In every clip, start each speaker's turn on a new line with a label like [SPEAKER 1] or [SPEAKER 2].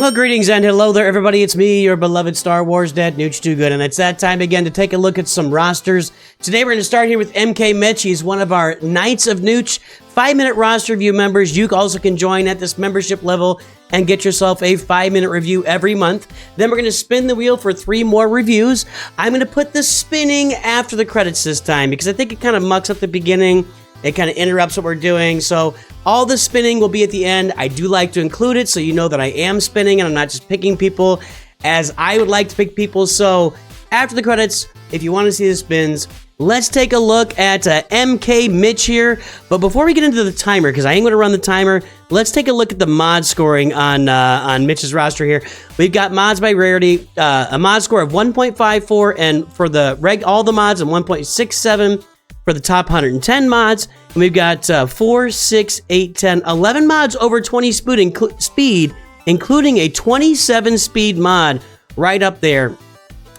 [SPEAKER 1] Well, greetings and hello there, everybody. It's me, your beloved Star Wars dad, Nooch Too Good, and it's that time again to take a look at some rosters. Today, we're going to start here with MK Mitch. He's one of our Knights of Nooch 5-minute roster review members. You also can join at this membership level and get yourself a 5-minute review every month. Then we're going to spin the wheel for 3 more reviews. I'm going to put the spinning after the credits this time because I think it kind of mucks up the beginning. It kind of interrupts what we're doing. So all the spinning will be at the end. I do like to include it so you know that I am spinning and I'm not just picking people as I would like to pick people. So after the credits, if you want to see the spins, let's take a look at MK Mitch here. But before we get into the timer, because I ain't going to run the timer, let's take a look at the mod scoring on Mitch's roster here. We've got mods by rarity, a mod score of 1.54, and for the all the mods, and 1.67 for the top 110 mods. And we've got 4, 6, 8, 10, 11 mods over 20 speed, including a 27 speed mod right up there.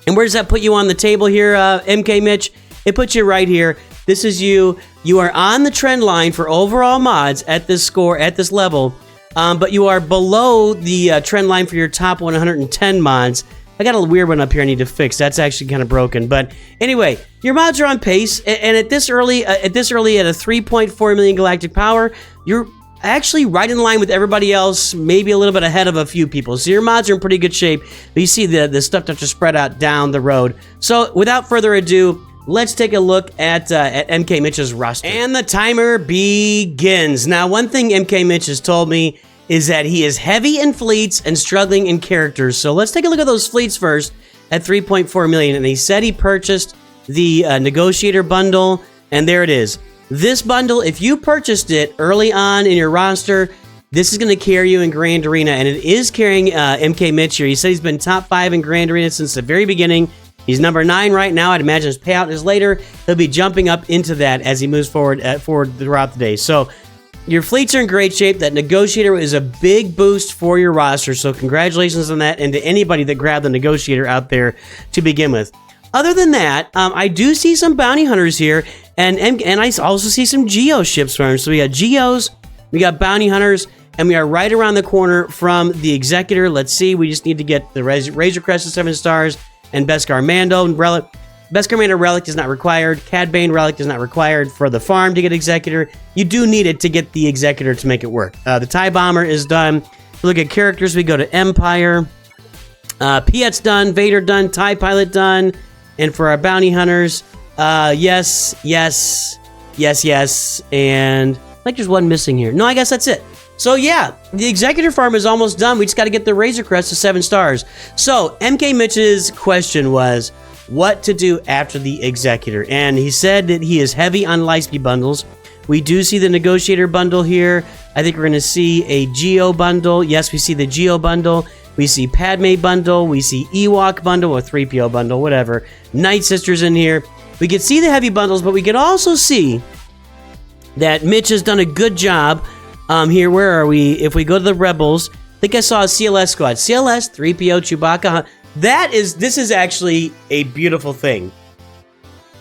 [SPEAKER 1] And where does that put you on the table here, MK Mitch? It puts you right here. This is you. You are on the trend line for overall mods at this score, at this level, but you are below the trend line for your top 110 mods. I got a weird one up here I need to fix. That's actually kind of broken. But anyway, your mods are on pace, and at this early at a 3.4 million galactic power, you're actually right in line with everybody else, maybe a little bit ahead of a few people. So your mods are in pretty good shape, but you see the stuff that just spread out down the road. So without further ado, let's take a look at MK Mitch's roster. And the timer begins. Now, one thing MK Mitch has told me is that he is heavy in fleets and struggling in characters. So let's take a look at those fleets first at 3.4 million. And he said he purchased the Negotiator bundle, and there it is. This bundle, if you purchased it early on in your roster, this is going to carry you in Grand Arena, and it is carrying MK Mitch here. He said he's been top 5 in Grand Arena since the very beginning. He's number 9 right now. I'd imagine his payout is later. He'll be jumping up into that as he moves forward throughout the day. So your fleets are in great shape. That Negotiator is a big boost for your roster, so congratulations on that, and to anybody that grabbed the Negotiator out there to begin with. Other than that, I do see some bounty hunters here, and I also see some Geo ships from him. So we got Geos, we got bounty hunters, and we are right around the corner from the Executor. Let's see, we just need to get the Razor Crest of 7 stars, and Beskar Mando Relic. Beskar Mando Relic is not required. Cad Bane Relic is not required for the farm to get Executor. You do need it to get the Executor to make it work. The TIE Bomber is done. Look at characters. We go to Empire. Piet's done. Vader done. TIE Pilot done. And for our bounty hunters, yes, and like there's one missing here. No, I guess that's it. So yeah, the Executor farm is almost done. We just got to get the Razor Crest to 7 stars. So MK Mitch's question was what to do after the Executor, and he said that he is heavy on Lightspeed bundles. We do see the Negotiator bundle here. I think we're going to see a Geo bundle. Yes, we see the Geo bundle. We see Padme bundle. We see Ewok bundle or 3PO bundle, whatever. Night Sisters in here. We can see the heavy bundles, but we can also see that Mitch has done a good job. Here, where are we? If we go to the Rebels, I think I saw a CLS squad. CLS, 3PO, Chewbacca. This is actually a beautiful thing.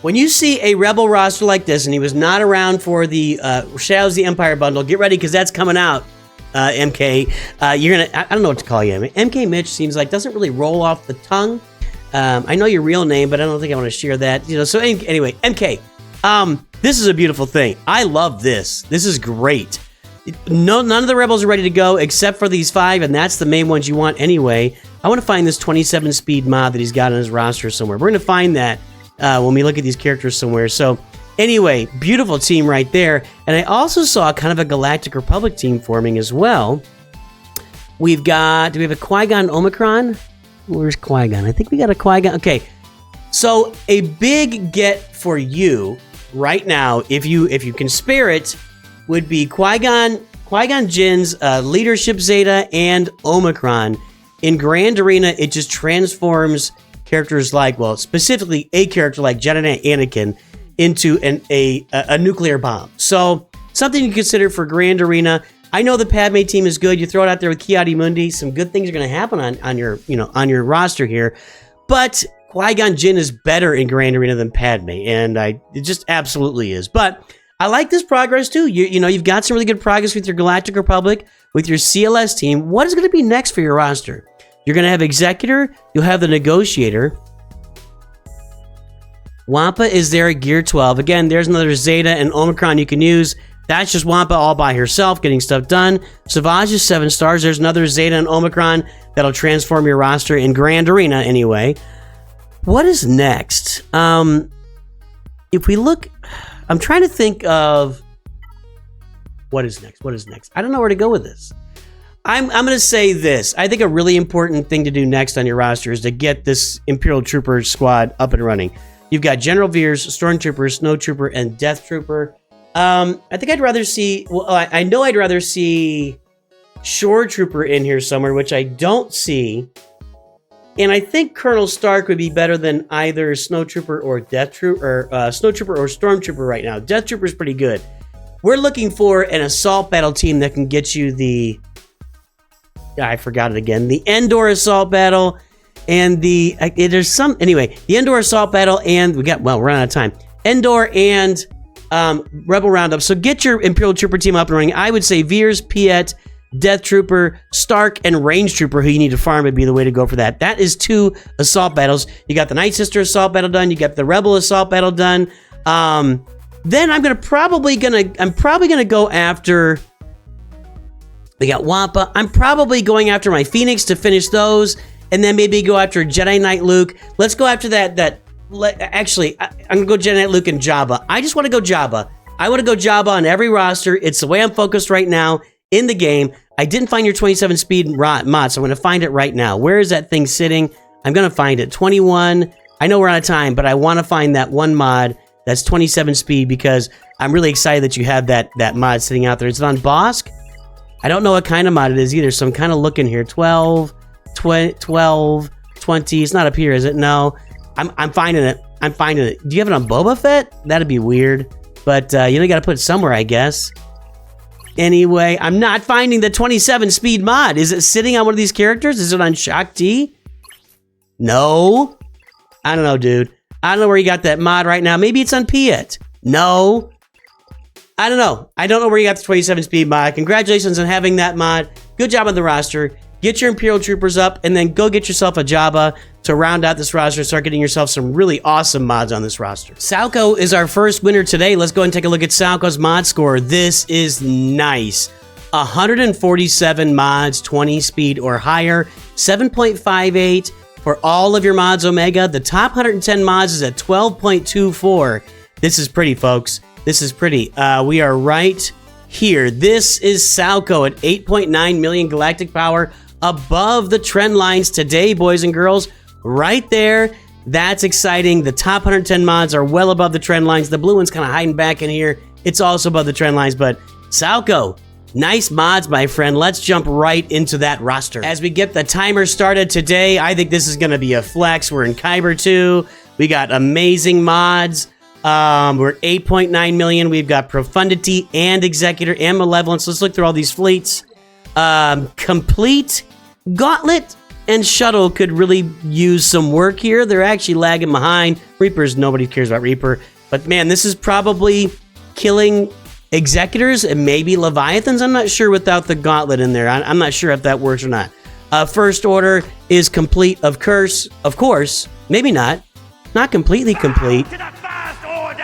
[SPEAKER 1] When you see a Rebel roster like this, and he was not around for the Shadows of the Empire bundle, get ready because that's coming out, MK. You're gonna, I don't know what to call you. I mean, MK Mitch seems like doesn't really roll off the tongue. I know your real name, but I don't think I want to share that. You know. So anyway, MK. This is a beautiful thing. I love this. This is great. None of the Rebels are ready to go except for these 5, and that's the main ones you want anyway. I want to find this 27 speed mod that he's got on his roster somewhere. We're going to find that when we look at these characters somewhere. So anyway, beautiful team right there. And I also saw kind of a Galactic Republic team forming as well. We've got, do we have a Qui-Gon Omicron? Where's Qui-Gon? I think we got a Qui-Gon. Okay, so a big get for you right now, if you can spare it, would be Qui-Gon Jinn's Leadership Zeta and Omicron. In Grand Arena, it just transforms characters like, well, specifically a character like Jedi Anakin into a nuclear bomb. So something to consider for Grand Arena. I know the Padme team is good. You throw it out there with Ki-Adi-Mundi, some good things are going to happen on your roster here. But Qui-Gon Jinn is better in Grand Arena than Padme, and it just absolutely is. But I like this progress too. You know, you've got some really good progress with your Galactic Republic, with your CLS team. What is going to be next for your roster? You're going to have Executor. You'll have the Negotiator. Wampa is there at Gear 12. Again, there's another Zeta and Omicron you can use. That's just Wampa all by herself, getting stuff done. Savage is 7 stars. There's another Zeta and Omicron that'll transform your roster in Grand Arena anyway. What is next? If we look, I'm trying to think of what is next. What is next? I don't know where to go with this. I'm going to say this. I think a really important thing to do next on your roster is to get this Imperial Trooper squad up and running. You've got General Veers, Stormtrooper, Snow Trooper, and Death Trooper. I think I'd rather see... Well, I know I'd rather see Shore Trooper in here somewhere, which I don't see. And I think Colonel Stark would be better than either Snow Trooper or Death Trooper, or Snow Trooper or Stormtrooper right now. Death Trooper is pretty good. We're looking for an assault battle team that can get you the... I forgot it again. The Endor assault battle and the... there's some... Anyway, the Endor assault battle and... Well, we're out of time. Endor and Rebel Roundup. So get your Imperial Trooper team up and running. I would say Veers, Piet, Death Trooper, Stark, and Range Trooper, who you need to farm, would be the way to go for that. That is 2 assault battles. You got the Night Sister assault battle done. You got the Rebel assault battle done. Then I'm probably gonna go after... We got Wampa. I'm probably going after my Phoenix to finish those, and then maybe go after Jedi Knight Luke. Let's go after that. Actually, I'm gonna go Jedi Knight Luke and Jabba. I just want to go Jabba. I want to go Jabba on every roster. It's the way I'm focused right now in the game. I didn't find your 27 speed mod, so I'm gonna find it right now. Where is that thing sitting? I'm gonna find it. 21. I know we're out of time, but I want to find that one mod that's 27 speed because I'm really excited that you have that mod sitting out there. Is it on Bosk? I don't know what kind of mod it is either, so I'm kind of looking here. 12, 20. It's not up here, is it? No. I'm finding it. I'm finding it. Do you have it on Boba Fett? That'd be weird. But, you got to put it somewhere, I guess. Anyway, I'm not finding the 27 speed mod. Is it sitting on one of these characters? Is it on Shakti? No. I don't know, dude. I don't know where you got that mod right now. Maybe it's on Piet. No. I don't know. I don't know where you got the 27 speed mod. Congratulations on having that mod. Good job on the roster. Get your Imperial Troopers up, and then go get yourself a Jabba to round out this roster and start getting yourself some really awesome mods on this roster. Salco is our first winner today. Let's go and take a look at Salco's mod score. This is nice. 147 mods, 20 speed or higher, 7.58 for all of your mods, Omega. The top 110 mods is at 12.24. This is pretty, folks. This is pretty. We are right here. This is Salco at 8.9 million galactic power, above the trend lines today, boys and girls. Right there. That's exciting. The top 110 mods are well above the trend lines. The blue one's kind of hiding back in here. It's also above the trend lines, but Salco, nice mods, my friend. Let's jump right into that roster. As we get the timer started today, I think this is going to be a flex. We're in Kyber 2. We got amazing mods. We're 8.9 million. We've got Profundity and Executor and Malevolence. Let's look through all these fleets. Complete, Gauntlet, and Shuttle could really use some work here. They're actually lagging behind. Reapers, nobody cares about Reaper. But man, this is probably killing Executors and maybe Leviathans. I'm not sure without the Gauntlet in there. I'm not sure if that works or not. First Order is complete, of course. Maybe not. Not completely complete.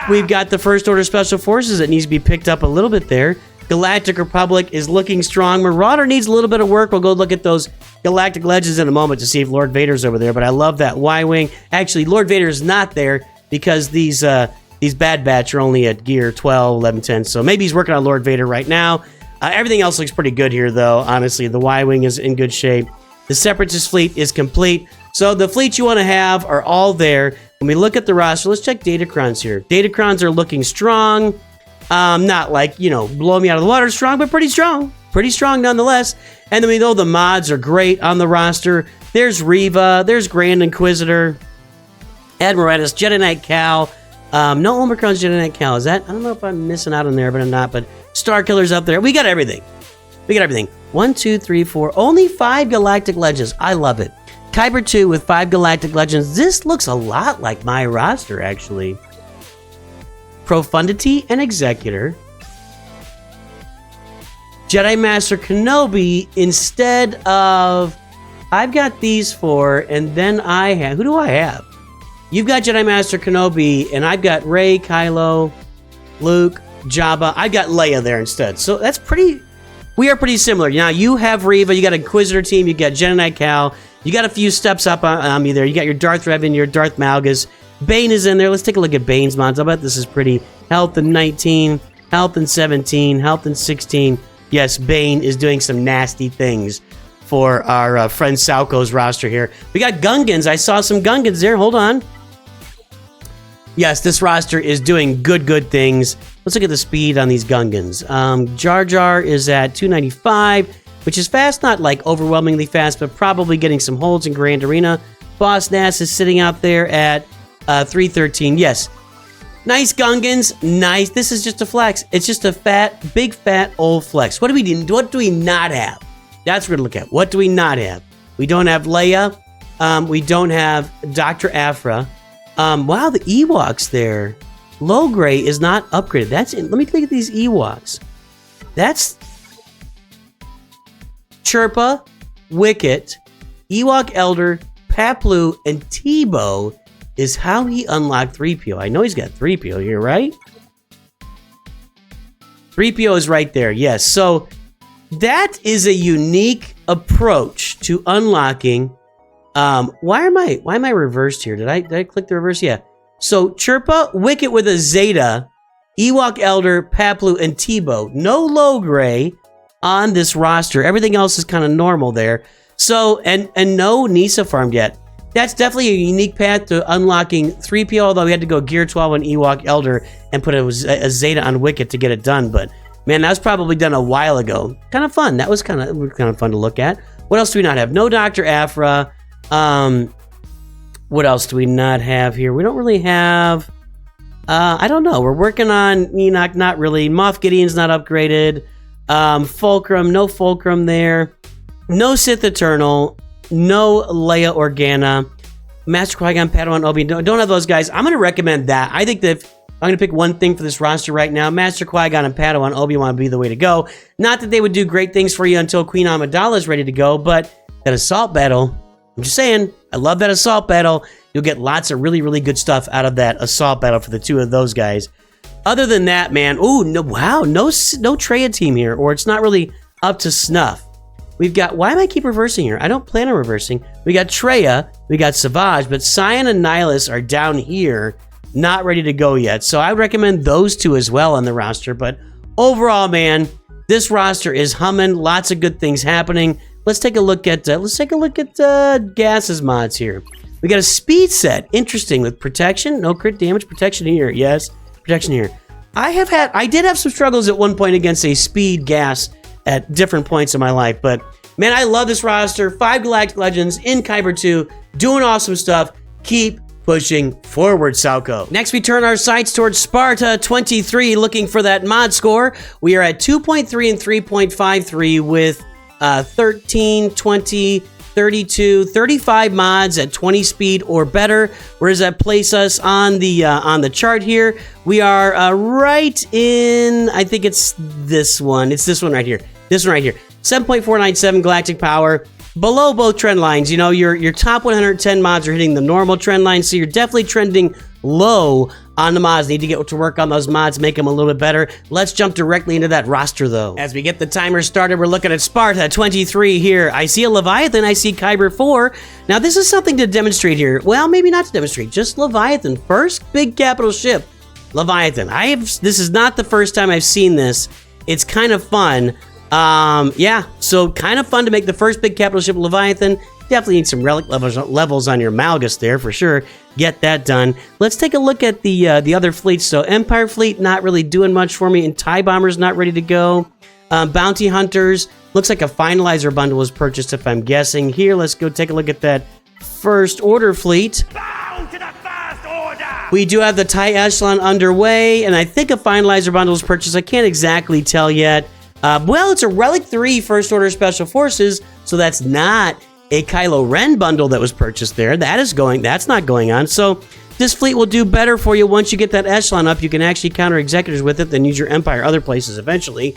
[SPEAKER 1] We've got the First Order Special Forces that needs to be picked up a little bit there. Galactic Republic is looking strong. Marauder needs a little bit of work. We'll go look at those Galactic Legends in a moment to see if Lord Vader's over there, but I love that Y-Wing. Actually, Lord Vader is not there because these Bad Batch are only at gear 12, 11, 10, so maybe he's working on Lord Vader right now. Everything else looks pretty good here, though. Honestly, the Y-Wing is in good shape. The Separatist fleet is complete. So the fleets you want to have are all there. When we look at the roster, let's check Datacrons here. Datacrons are looking strong. Not like, blow me out of the water strong, but pretty strong. Pretty strong nonetheless. And then we know the mods are great on the roster. There's Reva. There's Grand Inquisitor. Admiratus, Jedi Knight Cal. No Omicron's Jedi Knight Cal. Is that? I don't know if I'm missing out on there, but I'm not. But Starkiller's up there. We got everything. 1, 2, 3, 4. Only 5 Galactic Legends. I love it. Kyber 2 with 5 Galactic Legends. This looks a lot like my roster, actually. Profundity and Executor. Jedi Master Kenobi instead of... I've got these 4, and then I have... Who do I have? You've got Jedi Master Kenobi, and I've got Rey, Kylo, Luke, Jabba. I've got Leia there instead. So that's pretty... We are pretty similar. Now, you have Reva, you got Inquisitor team, you got Jedi Knight Cal, you got a few steps up on me there. You got your Darth Revan, your Darth Malgus. Bane is in there. Let's take a look at Bane's mods. I bet this is pretty. Health in 19, Health in 17, Health in 16. Yes, Bane is doing some nasty things for our friend Salco's roster here. We got Gungans. I saw some Gungans there. Hold on. Yes, this roster is doing good things. Let's look at the speed on these Gungans. Jar Jar is at 295, which is fast. Not like overwhelmingly fast, but probably getting some holds in Grand Arena. Boss Nass is sitting out there at 313. Yes. Nice Gungans. Nice. This is just a flex. It's just a big fat old flex. What do we not have? That's what we're going to look at. What do we not have? We don't have Leia. We don't have Dr. Aphra. Wow, the Ewoks there. Low Gray is not upgraded. That's it. Let me look at these Ewoks. That's Chirpa, Wicket, Ewok Elder, Paplu, and Tebow is how he unlocked 3PO. I know he's got 3PO here, right? 3PO is right there, yes. So that is a unique approach to unlocking. Why am I reversed here? Did I click the reverse? Yeah. So Chirpa, Wicket with a Zeta, Ewok Elder, Paplu, and Tebow. No Low Gray on this roster. Everything else is kind of normal there. So, and no Nisa farmed yet. That's definitely a unique path to unlocking 3PO, although we had to go Gear 12 on Ewok Elder and put a Zeta on Wicket to get it done. But, man, that was probably done a while ago. Kind of fun. That was kind of fun to look at. What else do we not have? No Dr. Aphra. What else do we not have here? We don't really have... I don't know. We're working on Enoch, not really. Moff Gideon's not upgraded. Fulcrum, no Fulcrum there. No Sith Eternal. No Leia Organa. Master Qui-Gon, Padawan, Obi. Don't have those guys. I'm going to recommend that. I think that if I'm going to pick one thing for this roster right now, Master Qui-Gon and Padawan Obi-Wan would be the way to go. Not that they would do great things for you until Queen Amidala is ready to go, but that assault battle, I'm just saying, I love that assault battle. You'll get lots of really good stuff out of that assault battle for the two of those guys. Other than that, man, ooh, no, wow, no Traya team here, or it's not really up to snuff. We've got, why am I keep reversing here? I don't plan on reversing. We got Traya, we got Savage, but Cyan and Nihilus are down here, not ready to go yet. So I would recommend those two as well on the roster. But overall, man, this roster is humming. Lots of good things happening. Let's take a look at Gas's mods here. We got a speed set, interesting, with protection, no crit damage, protection here, yes, protection here. I did have some struggles at one point against a speed Gas at different points in my life, but man, I love this roster. 5 Galactic Legends in Kyber 2, doing awesome stuff. Keep pushing forward, Salco. Next, we turn our sights towards Sparta 23, looking for that mod score. We are at 2.3 and 3.53 with 13, 20, 32, 35 mods at 20 speed or better. Where does that place us on the chart here? We are right in, I think it's this one. It's this one right here. This one right here. 7.497 galactic power. Below both trend lines. You know, your top 110 mods are hitting the normal trend line, so you're definitely trending low on the mods. Need to get to work on those mods, make them a little bit better. Let's jump directly into that roster, though. As we get the timer started, we're looking at Sparta 23 here. I see a Leviathan, I see Kyber 4. Now, this is something to demonstrate here. Well, maybe not to demonstrate, just Leviathan. First big capital ship, Leviathan. This is not the first time I've seen this. It's kind of fun. Yeah, so kind of fun to make the first big capital ship Leviathan. Definitely need some relic levels on your Malgus there for sure. Get that done. Let's take a look at the other fleets. So Empire fleet not really doing much for me, and TIE bombers not ready to go. Bounty hunters, looks like a finalizer bundle was purchased if I'm guessing. Here, let's go take a look at that first order fleet.
[SPEAKER 2] Bow to the first order!
[SPEAKER 1] We do have the TIE echelon underway, and I think a finalizer bundle was purchased. I can't exactly tell yet. Well, it's a Relic 3 First Order Special Forces, so that's not a Kylo Ren bundle that was purchased there. That's not going on. So This fleet will do better for you once you get that echelon up. You can actually counter executors with it, then use your Empire other places eventually.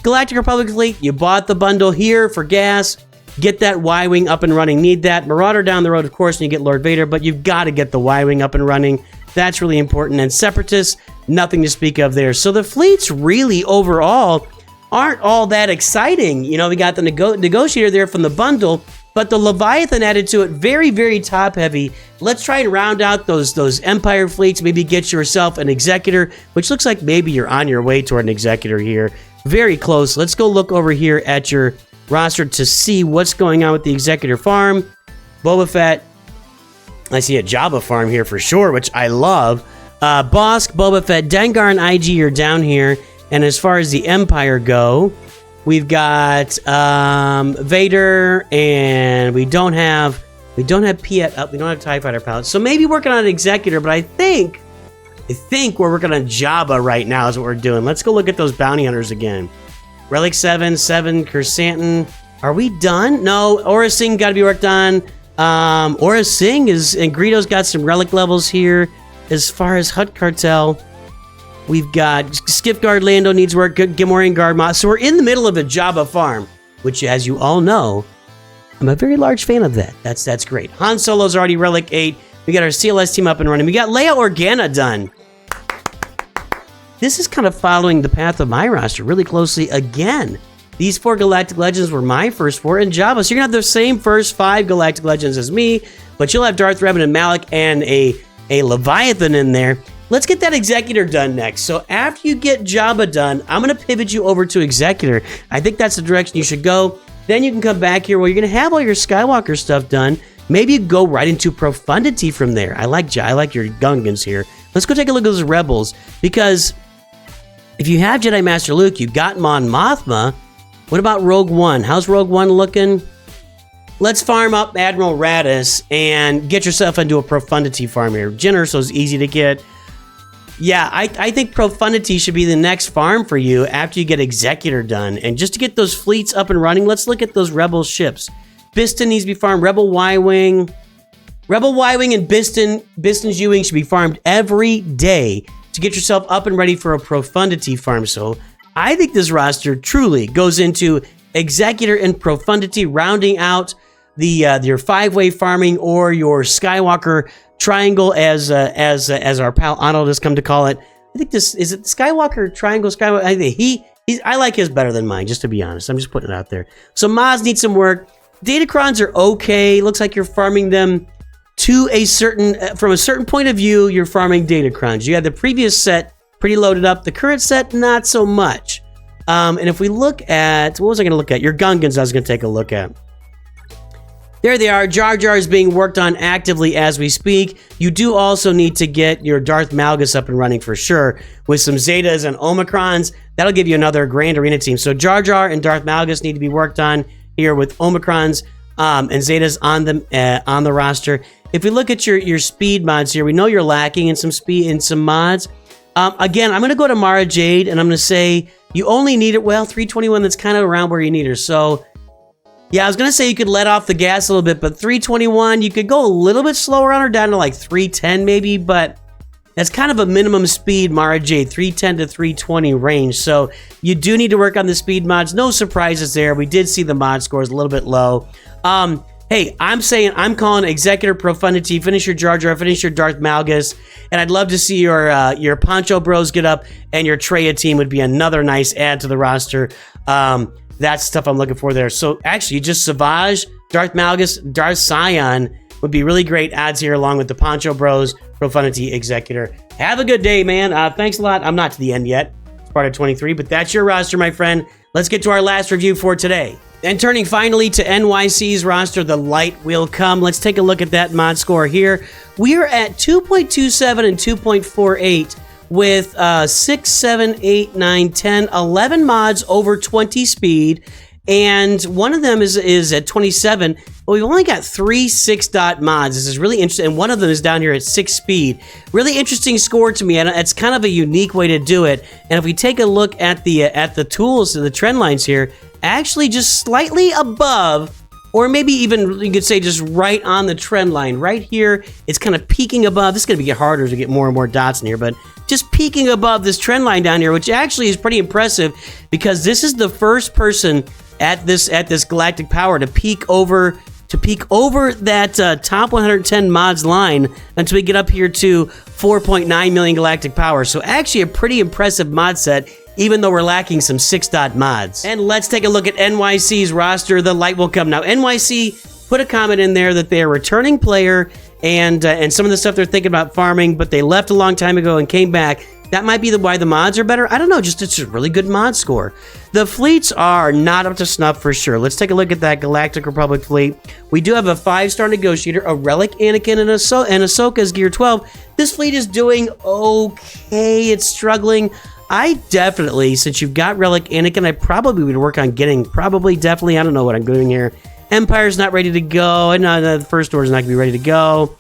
[SPEAKER 1] Galactic Republic fleet, you bought the bundle here for gas. Get that Y-Wing up and running. Need that. Marauder down the road, of course, and you get Lord Vader, but you've got to get the Y-Wing up and running. That's really important. And Separatists, nothing to speak of there. So the fleets really overall aren't all that exciting. You know, we got the Negotiator there from the bundle, but the Leviathan added to it, very, very top heavy. Let's try and round out those Empire fleets. Maybe get yourself an Executor, which looks like maybe you're on your way toward an Executor here. Very close. Let's go look over here at your roster to see what's going on with the Executor farm. Boba Fett. I see a Jabba farm here for sure, which I love. Bosk, Boba Fett, Dengar, and IG are down here. And as far as the Empire go, we've got Vader, and we don't have Piet up. We don't have TIE Fighter pilots. So maybe working on an Executor, but I think we're working on Jabba right now is what we're doing. Let's go look at those bounty hunters again. Relic 7, Kersantin. Are we done? No, Aura Singh got to be worked on. Aura Singh and Greedo's got some relic levels here. As far as Hutt Cartel, we've got Skipguard Lando needs work, Gamorrean Guard Moss. So we're in the middle of a Jabba farm, which, as you all know, I'm a very large fan of that. That's great. Han Solo's already Relic 8. We got our CLS team up and running. We got Leia Organa done. This is kind of following the path of my roster really closely again. These 4 Galactic Legends were my first 4 in Jabba. So you're going to have the same first 5 Galactic Legends as me, but you'll have Darth Revan and Malak and a Leviathan in there. Let's get that Executor done next. So after you get Jabba done, I'm going to pivot you over to Executor. I think that's the direction you should go. Then you can come back here where you're going to have all your Skywalker stuff done. Maybe you go right into Profundity from there. I like your Gungans here. Let's go take a look at those Rebels, because if you have Jedi Master Luke, you got Mon Mothma. What about Rogue One? How's Rogue One looking? Let's farm up Admiral Raddus and get yourself into a Profundity farm here. Jyn Erso's easy to get. Yeah, I think Profundity should be the next farm for you after you get Executor done. And just to get those fleets up and running, let's look at those Rebel ships. Biston needs to be farmed. Rebel Y-Wing and Biston's U-Wing should be farmed every day to get yourself up and ready for a Profundity farm. So I think this roster truly goes into Executor and Profundity, rounding out your 5-way farming or your Skywalker triangle, as our pal Arnold has come to call it. I think this is it. Skywalker triangle. Skywalker. I think I like his better than mine, just to be honest. I'm just putting it out there. So Maz needs some work. Datacrons are okay. Looks like you're farming them to from a certain point of view. You're farming Datacrons. You had the previous set pretty loaded up. The current set, not so much. And if we look at, what was I going to look at? Your Gungans I was going to take a look at. There they are. Jar Jar is being worked on actively as we speak. You do also need to get your Darth Malgus up and running for sure with some Zetas and Omicrons. That'll give you another Grand Arena team. So Jar Jar and Darth Malgus need to be worked on here with Omicrons and Zetas on the roster. If we look at your speed mods here, we know you're lacking in some speed in some mods. Again, I'm going to go to Mara Jade, and I'm going to say you only need it, 321, that's kind of around where you need her. So, yeah, I was going to say you could let off the gas a little bit, but 321, you could go a little bit slower on her, down to like 310 maybe, but that's kind of a minimum speed, Mara Jade, 310 to 320 range. So you do need to work on the speed mods. No surprises there. We did see the mod scores a little bit low. Hey, I'm calling Executor Profundity, finish your Jar Jar, finish your Darth Malgus, and I'd love to see your Poncho Bros get up, and your Traya team would be another nice add to the roster. That's stuff I'm looking for there. So actually, just Savage, Darth Malgus, Darth Scion would be really great adds here, along with the Poncho Bros, Profundity, Executor. Have a good day, man. Thanks a lot. I'm not to the end yet. It's part of 23, but that's your roster, my friend. Let's get to our last review for today. And turning finally to NYC's roster, the light will come. Let's take a look at that mod score here. We are at 2.27 and 2.48 with 6, 7, 8, 9, 10, 11 mods over 20 speed. And one of them is at 27, but we've only got 3 6-dot mods. This is really interesting, and one of them is down here at 6 speed. Really interesting score to me, and it's kind of a unique way to do it. And if we take a look at the tools, the trend lines here, actually just slightly above or maybe even you could say just right on the trend line. Right here, it's kind of peaking above. This is going to get harder to get more and more dots in here, but just peaking above this trend line down here, which actually is pretty impressive because this is the first person at this galactic power to peak over that top 110 mods line until we get up here to 4.9 million galactic power. So actually a pretty impressive mod set, even though we're lacking some 6-dot mods. And let's take a look at NYC's roster, The Light Will Come. Now, NYC put a comment in there that they're a returning player and some of the stuff they're thinking about farming, but they left a long time ago and came back. That might be why the mods are better. I don't know, just it's a really good mod score. The fleets are not up to snuff for sure. Let's take a look at that Galactic Republic fleet. We do have a 5-star Negotiator, a Relic Anakin, and Ahsoka's Gear 12. This fleet is doing okay. It's struggling. I definitely, since you've got Relic Anakin, I probably would work on getting, definitely, I don't know what I'm doing here. Empire's not ready to go. I know the First Order's not going to be ready to go.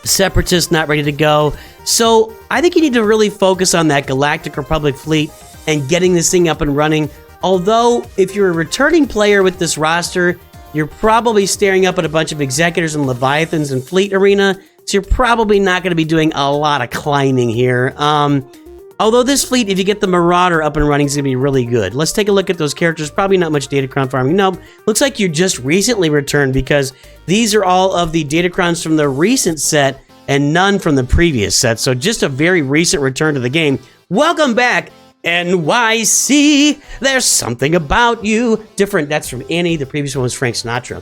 [SPEAKER 1] Separatists not ready to go. So I think you need to really focus on that Galactic Republic fleet and getting this thing up and running. Although, if you're a returning player with this roster, you're probably staring up at a bunch of Executors and Leviathans and Fleet Arena, so you're probably not going to be doing a lot of climbing here. Although this fleet, if you get the Marauder up and running, is going to be really good. Let's take a look at those characters. Probably not much Datacron farming. Nope. Looks like you just recently returned because these are all of the Datacrons from the recent set and none from the previous set. So just a very recent return to the game. Welcome back, NYC. There's something about you. Different. That's from Annie. The previous one was Frank Sinatra.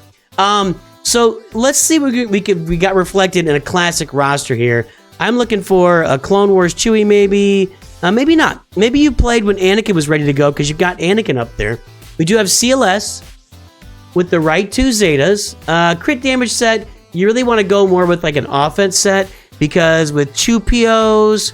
[SPEAKER 1] So let's see what we got reflected in a classic roster here. I'm looking for a Clone Wars Chewie, maybe. Maybe not. Maybe you played when Anakin was ready to go because you've got Anakin up there. We do have CLS with the right 2 Zetas. Crit damage set, you really want to go more with like an offense set because with Chupio's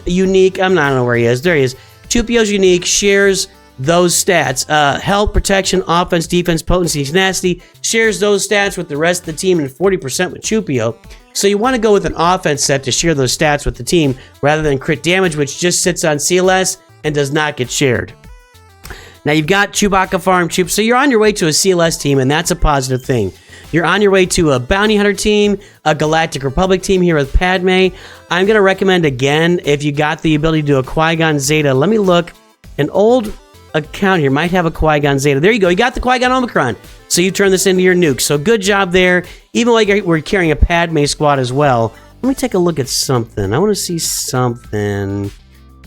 [SPEAKER 1] unique, I don't know where he is. There he is. Chupio's unique shares those stats. Health, protection, offense, defense, potency, tenacity, shares those stats with the rest of the team and 40% with Chupio. So you want to go with an offense set to share those stats with the team rather than crit damage, which just sits on CLS and does not get shared. Now you've got Chewbacca Farm Chup, so you're on your way to a CLS team, and that's a positive thing. You're on your way to a Bounty Hunter team, a Galactic Republic team here with Padme. I'm going to recommend again, if you got the ability to do a Qui-Gon Zeta, let me look. An old account here might have a Qui-Gon Zeta. There you go. You got the Qui-Gon Omicron. So you turn this into your nuke. So good job there. Even like we're carrying a Padme squad as well. Let me take a look at something. I want to see something.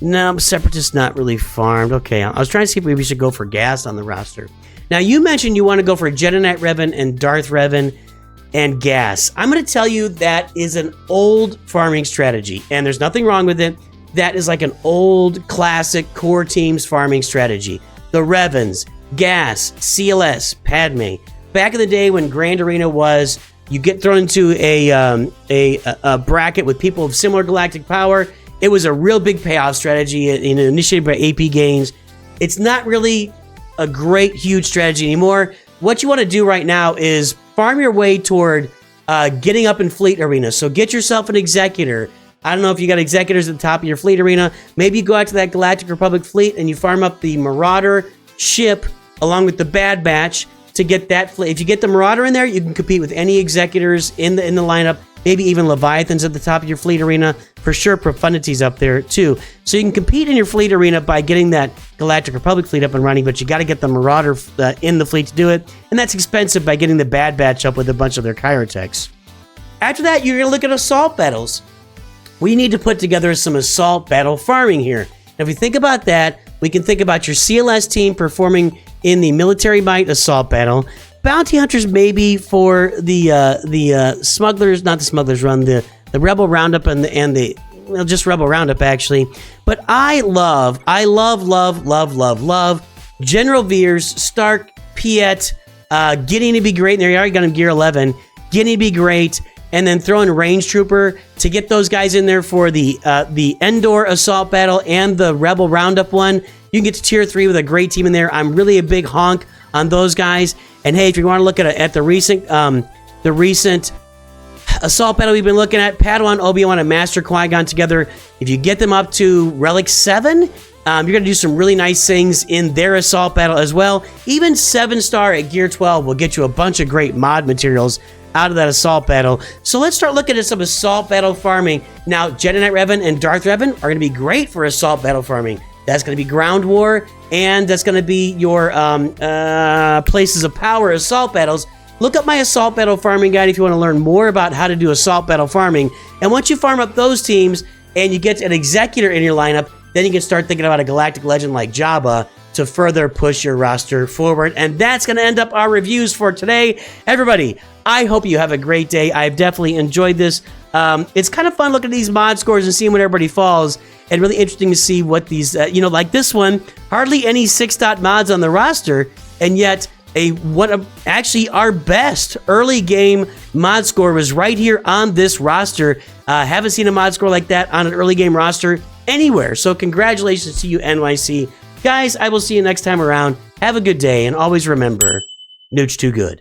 [SPEAKER 1] No, Separatist not really farmed. Okay, I was trying to see if we should go for gas on the roster. Now, you mentioned you want to go for Jedi Knight Revan and Darth Revan and gas. I'm going to tell you that is an old farming strategy, and there's nothing wrong with it. That is like an old, classic core teams farming strategy. The Revans, gas, CLS, Padme. Back in the day when Grand Arena was, you get thrown into a bracket with people of similar galactic power. It was a real big payoff strategy, initiated by AP Games. It's not really a great, huge strategy anymore. What you want to do right now is farm your way toward getting up in Fleet Arena. So get yourself an Executor. I don't know if you got Executors at the top of your Fleet Arena. Maybe you go out to that Galactic Republic fleet and you farm up the Marauder ship along with the Bad Batch to get that fleet. If you get the Marauder in there, you can compete with any Executors in the lineup. Maybe even Leviathans at the top of your Fleet Arena. For sure, Profundity's up there too. So you can compete in your Fleet Arena by getting that Galactic Republic fleet up and running, but you got to get the Marauder in the fleet to do it. And that's expensive by getting the Bad Batch up with a bunch of their Chirotechs. After that, you're going to look at assault battles. We need to put together some assault battle farming here. Now, if we think about that, we can think about your CLS team performing in the Military Might assault battle. Bounty Hunters maybe for the Smugglers, not the Smugglers Run, the Rebel Roundup and the just Rebel Roundup actually. But I love General Veers, Stark, Piet, getting to be great. And there you already got him Gear 11. Getting to be great. And then throw in Range Trooper to get those guys in there for the Endor Assault Battle and the Rebel Roundup one. You can get to Tier 3 with a great team in there. I'm really a big honk on those guys. And hey, if you want to look at the recent assault battle we've been looking at, Padawan, Obi-Wan, and Master Qui-Gon together, if you get them up to Relic 7, You're going to do some really nice things in their assault battle as well. Even 7-star at Gear 12 will get you a bunch of great mod materials out of that assault battle. So let's start looking at some assault battle farming. Now, Jedi Knight Revan and Darth Revan are going to be great for assault battle farming. That's going to be Ground War, and that's going to be your Places of Power assault battles. Look up my assault battle farming guide if you want to learn more about how to do assault battle farming. And once you farm up those teams and you get an Executor in your lineup, then you can start thinking about a galactic legend like Jabba to further push your roster forward. And that's going to end up our reviews for today. Everybody, I hope you have a great day. I've definitely enjoyed this. It's kind of fun looking at these mod scores and seeing when everybody falls, and really interesting to see what these, like this one, hardly any 6-dot mods on the roster, and yet actually our best early game mod score was right here on this roster. Haven't seen a mod score like that on an early game roster anywhere. So congratulations to you, NYC. Guys, I will see you next time around. Have a good day, and always remember, Nooch too good.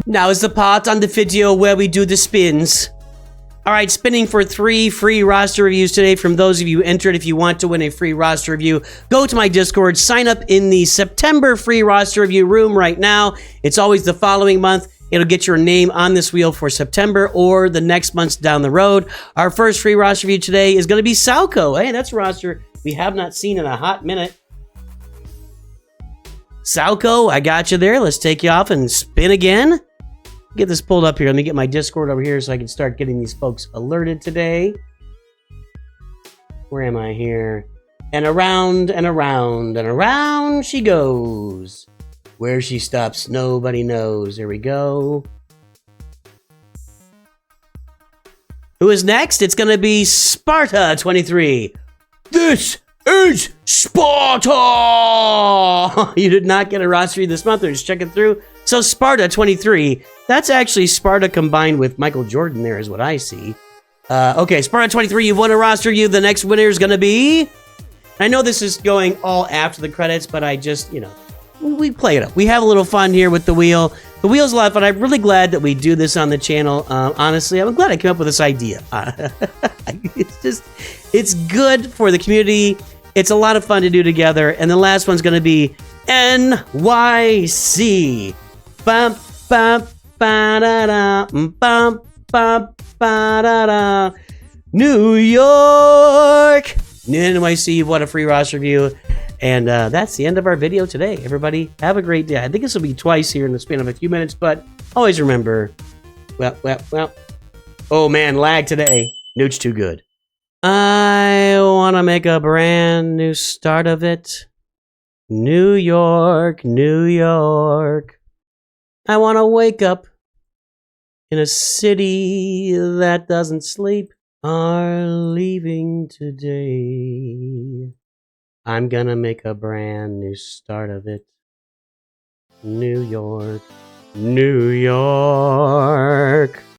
[SPEAKER 1] Now is the part on the video where we do the spins. Alright, spinning for 3 free roster reviews today from those of you entered. If you want to win a free roster review, go to my Discord, sign up in the September free roster review room right now. It's always the following month. It'll get your name on this wheel for September or the next months down the road. Our first free roster review today is going to be SWGOH. Hey, that's a roster we have not seen in a hot minute. SWGOH, I got you there. Let's take you off and spin again. Get this pulled up here. Let me get my Discord over here so I can start getting these folks alerted today. Where am I here? And around and around and around she goes. Where she stops, nobody knows. There we go. Who is next? It's going to be Sparta 23. This is Sparta! You did not get a roster this month. We're just checking through. So Sparta 23, that's actually Sparta combined with Michael Jordan there is what I see. Okay, Sparta 23, you've won a roster review. The next winner is going to be... I know this is going all after the credits, but I just, we play it up. We have a little fun here with the wheel. The wheel's a lot of fun. I'm really glad that we do this on the channel. Honestly, I'm glad I came up with this idea. It's good for the community. It's a lot of fun to do together. And the last one's going to be NYC. Bum, bum, ba-da-da, bum, bum, ba-da-da. New York. NYC, what a free roster review. And that's the end of our video today. Everybody, have a great day. I think this will be twice here in the span of a few minutes, but always remember, well. Oh man, lag today. Nooch too good. I want to make a brand new start of it. New York, New York. I want to wake up in a city that doesn't sleep. Are leaving today. I'm gonna make a brand new start of it. New York, New York.